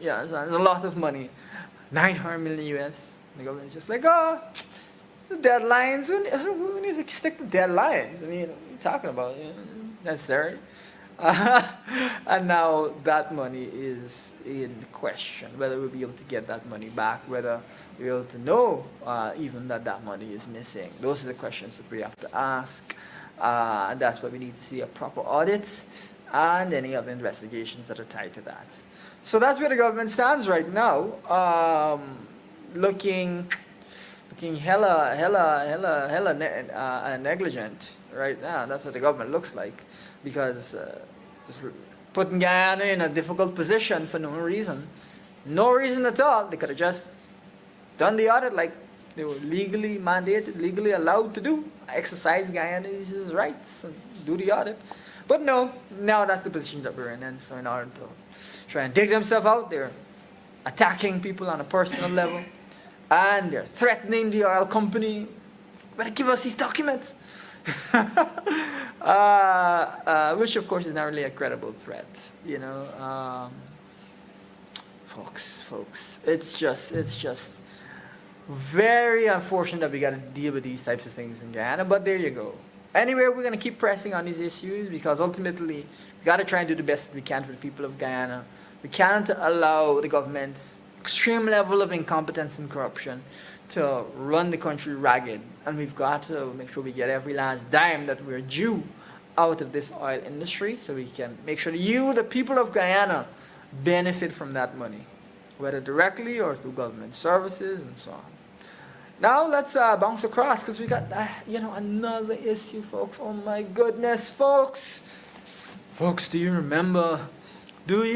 B: Yeah, it's a lot of money. 900 million US. The government's just like, the deadlines. Who needs to stick to deadlines? I mean, what are you talking about? Necessary. And now that money is in question, whether we'll be able to get that money back, whether we'll be able to know even that money is missing. Those are the questions that we have to ask. And that's why we need to see a proper audit and any other investigations that are tied to that. So that's where the government stands right now, looking hella negligent right now. That's what the government looks like, because just putting Guyana in a difficult position for no reason at all. They could have just done the audit like they were legally mandated, legally allowed to do, exercise Guyanese rights and do the audit. But no, now that's the position that we're in, and so in order to try and dig themselves out, they're attacking people on a personal level, and they're threatening the oil company, better give us these documents. Which of course is not really a credible threat, folks. It's just very unfortunate that we got to deal with these types of things in Guyana, but there you go. Anyway, we're going to keep pressing on these issues, because ultimately we got to try and do the best we can for the people of Guyana. We can't allow the government's extreme level of incompetence and corruption to run the country ragged, and we've got to make sure we get every last dime that we're due out of this oil industry, so we can make sure that you, the people of Guyana, benefit from that money, whether directly or through government services and so on. Now let's bounce across, because we got another issue, folks. Oh my goodness, folks. Folks, do you remember? Look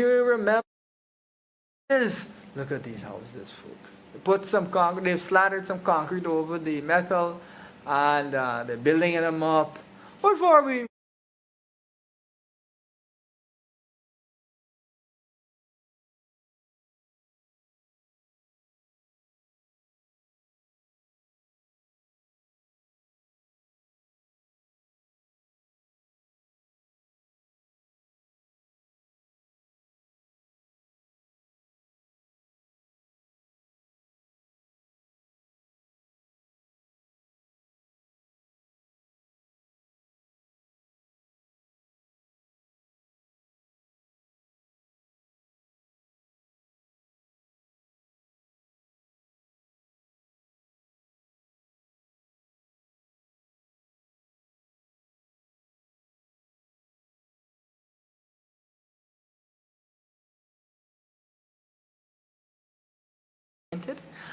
B: at these houses, folks. They put some concrete, they've slattered some concrete over the metal, and they're building them up. Before we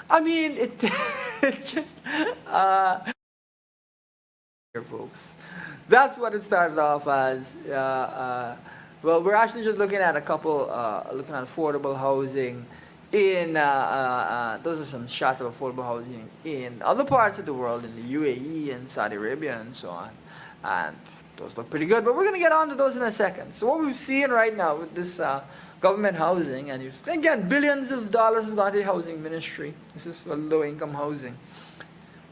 B: I mean, it's just, here, folks. That's what it started off as. Well, we're actually just looking at a couple, looking at affordable housing in, those are some shots of affordable housing in other parts of the world, in the UAE and Saudi Arabia and so on. And those look pretty good, but we're going to get on to those in a second. So what we're seeing right now with this government housing, and again, billions of dollars have gone to the housing ministry. This is for low-income housing.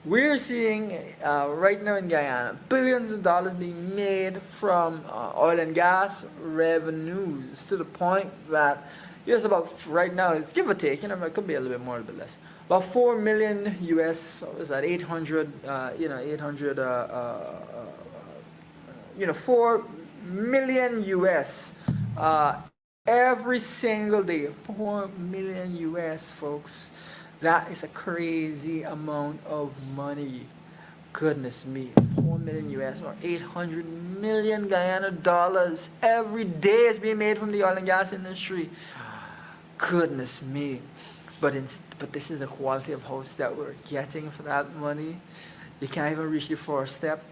B: We're seeing right now in Guyana billions of dollars being made from oil and gas revenues, to the point that it's about, right now, it's give or take, it could be a little bit more, a little bit less, about 4 million US, so is that 800, 4 million US every single day. 4 million US, folks. That is a crazy amount of money. Goodness me. 4 million US or 800 million Guyana dollars every day is being made from the oil and gas industry. Goodness me. But this is the quality of house that we're getting for that money. You can't even reach the first step.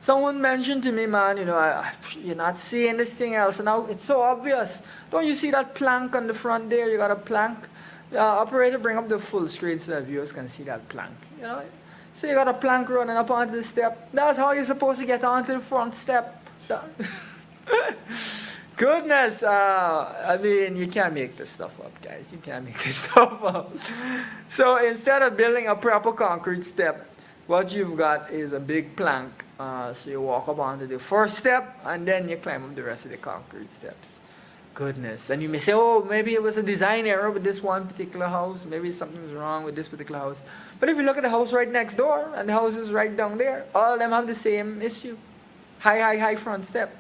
B: Someone mentioned to me, man, you're not seeing this thing else. And now it's so obvious. Don't you see that plank on the front there? You got a plank. Operator, bring up the full screen so that viewers can see that plank. So you got a plank running up onto the step. That's how you're supposed to get onto the front step. Goodness, I mean, you can't make this stuff up, guys. You can't make this stuff up. So instead of building a proper concrete step, what you've got is a big plank. So you walk up onto the first step, and then you climb up the rest of the concrete steps. Goodness. And you may say, oh, maybe it was a design error with this one particular house. Maybe something's wrong with this particular house. But if you look at the house right next door, and the house is right down there, all of them have the same issue. High front step.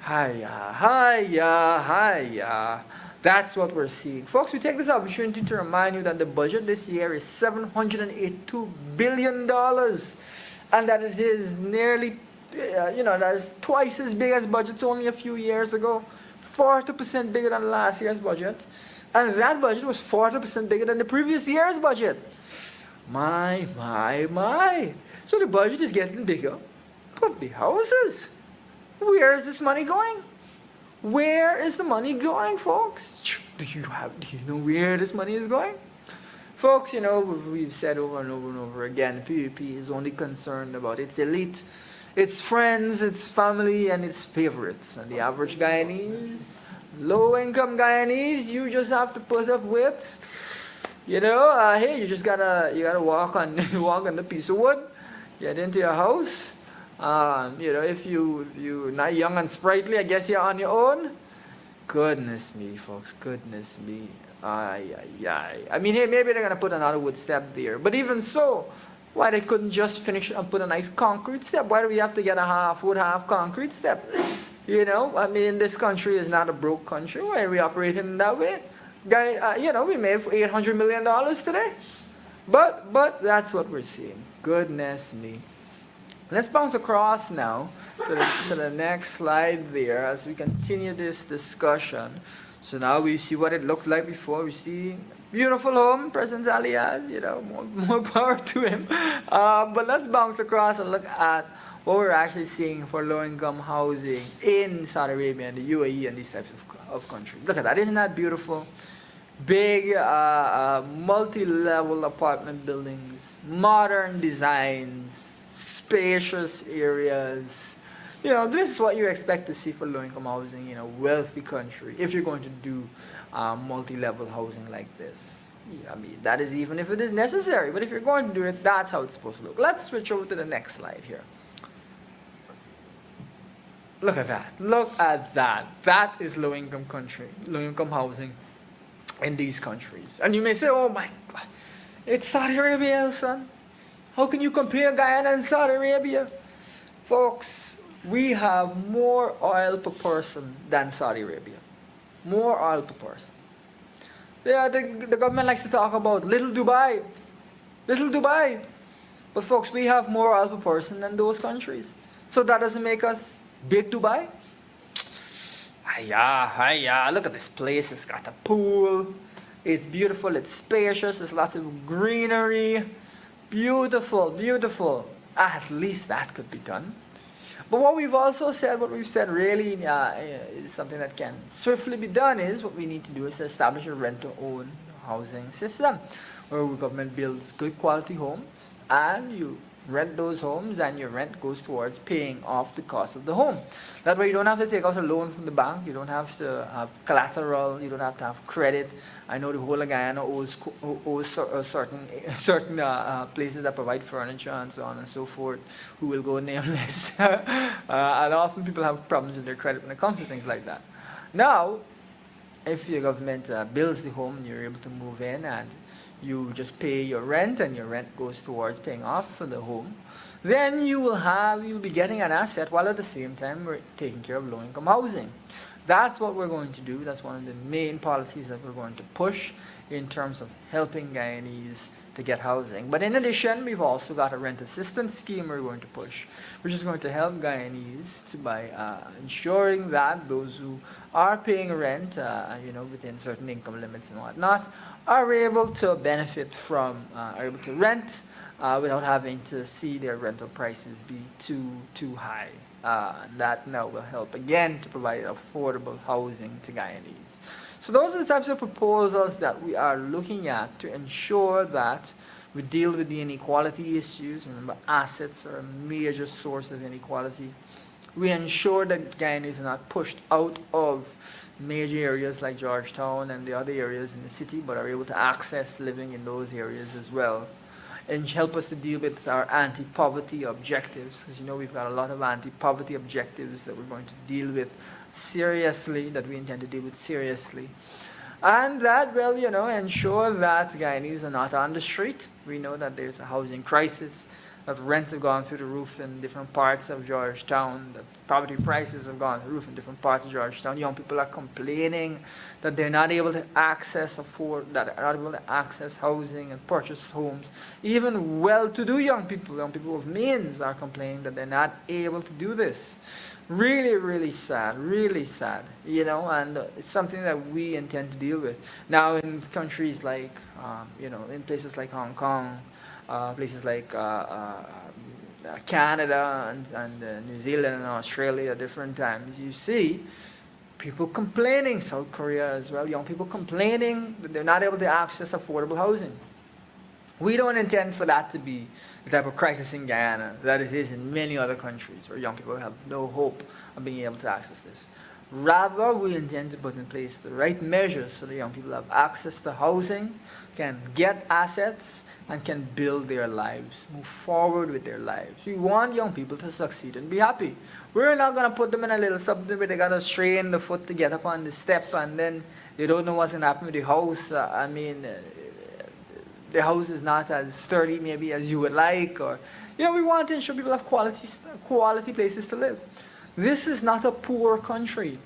B: Hiya. That's what we're seeing. Folks, we take this opportunity to remind you that the budget this year is $782 billion. And that it is nearly, that is twice as big as budgets only a few years ago. 40% bigger than last year's budget. And that budget was 40% bigger than the previous year's budget. My. So the budget is getting bigger. But the houses, where is this money going? Where is the money going, folks? Do you know where this money is going? Folks, we've said over and over and over again, PUP is only concerned about its elite, its friends, its family, and its favorites. And the average Guyanese, low-income Guyanese, you just have to put up with, hey, you gotta walk on the piece of wood, get into your house. If you're not young and sprightly, I guess you're on your own. Goodness me, folks, goodness me. I mean, hey, maybe they're going to put another wood step there. But even so, why they couldn't just finish and put a nice concrete step? Why do we have to get a half wood, half concrete step? I mean, this country is not a broke country. Why are we operating in that way? We made $800 million today. But that's what we're seeing. Goodness me. Let's bounce across now to the next slide there as we continue this discussion. So now we see what it looked like before. We see beautiful home President Ali has, more power to him. But let's bounce across and look at what we're actually seeing for low-income housing in Saudi Arabia and the UAE and these types of countries. Look at that. Isn't that beautiful? Big multi-level apartment buildings, modern designs, spacious areas. This is what you expect to see for low-income housing in a wealthy country if you're going to do multi-level housing like this. I mean, that is even if it is necessary. But if you're going to do it, that's how it's supposed to look. Let's switch over to the next slide here. Look at that. Look at that. That is low-income housing in these countries. And you may say, oh my God, it's Saudi Arabia, Elson. How can you compare Guyana and Saudi Arabia? Folks, we have more oil per person than Saudi Arabia. More oil per person. The government likes to talk about little Dubai. But folks, we have more oil per person than those countries. So that doesn't make us big Dubai? Hiya. Look at this place. It's got a pool. It's beautiful, it's spacious, there's lots of greenery. Beautiful, beautiful. At least that could be done. But what we've also said, what we've said really is something that can swiftly be done is what we need to do is establish a rent-to-own housing system where the government builds good quality homes and you rent those homes and your rent goes towards paying off the cost of the home. That way you don't have to take out a loan from the bank, you don't have to have collateral, you don't have to have credit. I know the whole of Guyana owes certain places that provide furniture and so on and so forth, who will go nameless. And often people have problems with their credit when it comes to things like that. Now, if your government builds the home and you're able to move in and you just pay your rent and your rent goes towards paying off for the home, then you'll be getting an asset while at the same time we're taking care of low-income housing. That's what we're going to do. That's one of the main policies that we're going to push in terms of helping Guyanese to get housing. But in addition, we've also got a rent assistance scheme we're going to push, which is going to help Guyanese by ensuring that those who are paying rent, within certain income limits and whatnot, are able to benefit from, are able to rent without having to see their rental prices be too high. That now will help again to provide affordable housing to Guyanese. So those are the types of proposals that we are looking at to ensure that we deal with the inequality issues. Remember, assets are a major source of inequality. We ensure that Guyanese are not pushed out of major areas like Georgetown and the other areas in the city, but are able to access living in those areas as well. And help us to deal with our anti-poverty objectives, because we've got a lot of anti-poverty objectives that we're going to deal with seriously, that we intend to deal with seriously. And that will, ensure that Guyanese are not on the street. We know that there's a housing crisis, that rents have gone through the roof in different parts of Georgetown, that property prices have gone through the roof in different parts of Georgetown. Young people are complaining that they're not able to access housing and purchase homes. Even well-to-do young people with means are complaining that they're not able to do this. Really, really sad, and it's something that we intend to deal with. Now in countries like, in places like Hong Kong, places like Canada and New Zealand and Australia at different times, you see people complaining, South Korea as well, young people complaining that they're not able to access affordable housing. We don't intend for that to be the type of crisis in Guyana that it is in many other countries where young people have no hope of being able to access this. Rather, we intend to put in place the right measures so that young people have access to housing, can get assets, and can build their lives, move forward with their lives. We want young people to succeed and be happy. We're not going to put them in a little something where they got to strain the foot to get up on the step and then they don't know what's going to happen with the house. The house is not as sturdy maybe as you would like. Or, we want to ensure people have quality places to live. This is not a poor country.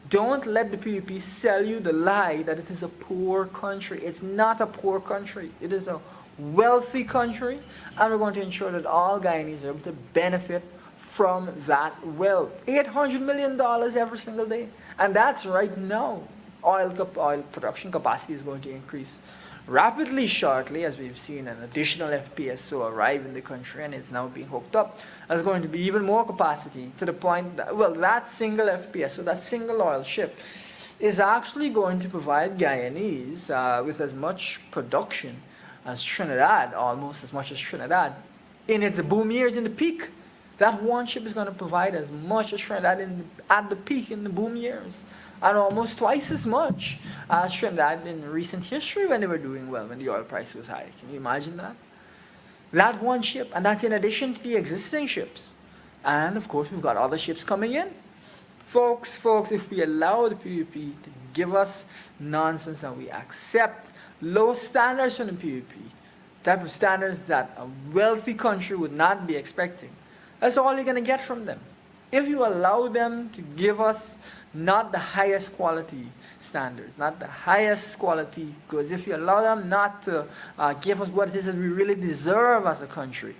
B: Don't let the PUP sell you the lie that it is a poor country. It's not a poor country. It is a wealthy country, and we're going to ensure that all Guyanese are able to benefit from that wealth. $800 million every single day. And that's right now. Oil production capacity is going to increase rapidly shortly, as we've seen an additional FPSO arrive in the country, and it's now being hooked up. There's going to be even more capacity to the point that, that single FPSO, that single oil ship, is actually going to provide Guyanese with as much production as Trinidad, almost as much as Trinidad, in its boom years in the peak. That one ship is going to provide as much as Trinidad at the peak in the boom years, and almost twice as much as Trinidad in recent history when they were doing well, when the oil price was high. Can you imagine that? That one ship, and that's in addition to the existing ships. And of course, we've got other ships coming in. Folks, if we allow the PUP to give us nonsense and we accept low standards from the PUP, type of standards that a wealthy country would not be expecting, that's all you're going to get from them. If you allow them to give us not the highest quality standards, not the highest quality goods, if you allow them not to give us what it is that we really deserve as a country,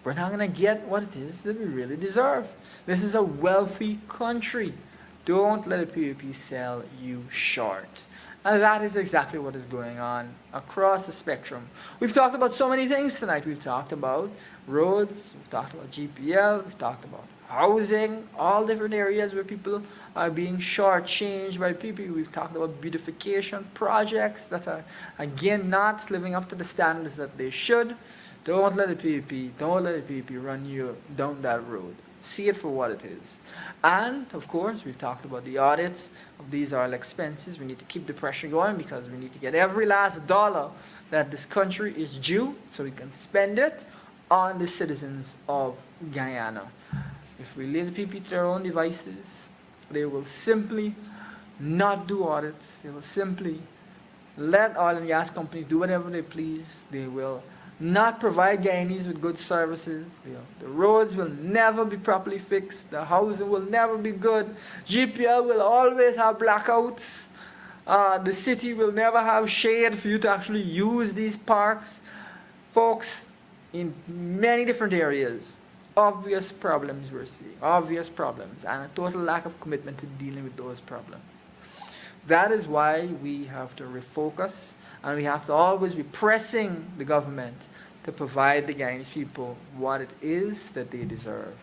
B: we're not going to get what it is that we really deserve. This is a wealthy country. Don't let the PUP sell you short. And that is exactly what is going on across the spectrum. We've talked about so many things tonight. We've talked about roads, we've talked about GPL, we've talked about housing, all different areas where people are being shortchanged by people. We've talked about beautification projects that are, again, not living up to the standards that they should. Don't let the PPP run you down that road. See it for what it is. And, of course, we've talked about the audit of these oil expenses. We need to keep the pressure going because we need to get every last dollar that this country is due so we can spend it on the citizens of Guyana. If we leave the people to their own devices, they will simply not do audits. They will simply let oil and gas companies do whatever they please. They will not provide Guyanese with good services. The roads will never be properly fixed. The housing will never be good. GPL will always have blackouts. The city will never have shade for you to actually use these parks. Folks, in many different areas, obvious problems we're seeing. Obvious problems. And a total lack of commitment to dealing with those problems. That is why we have to refocus. And we have to always be pressing the government to provide the Guyanese people what it is that they deserve.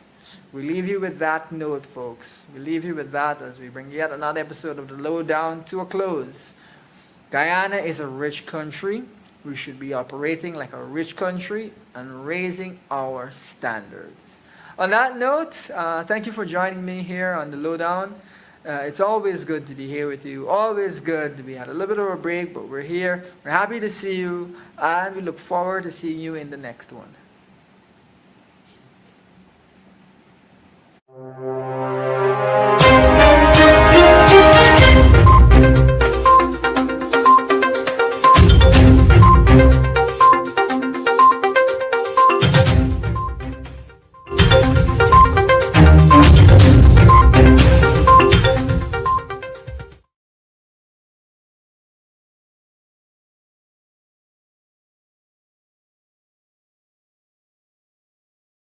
B: We leave you with that note, folks. We leave you with that as we bring yet another episode of the Lowdown to a close. Guyana is a rich country. We should be operating like a rich country and raising our standards. On that note, thank you for joining me here on the Lowdown. It's always good to be here with you. Always good. We had a little bit of a break, but we're here. We're happy to see you, and we look forward to seeing you in the next one.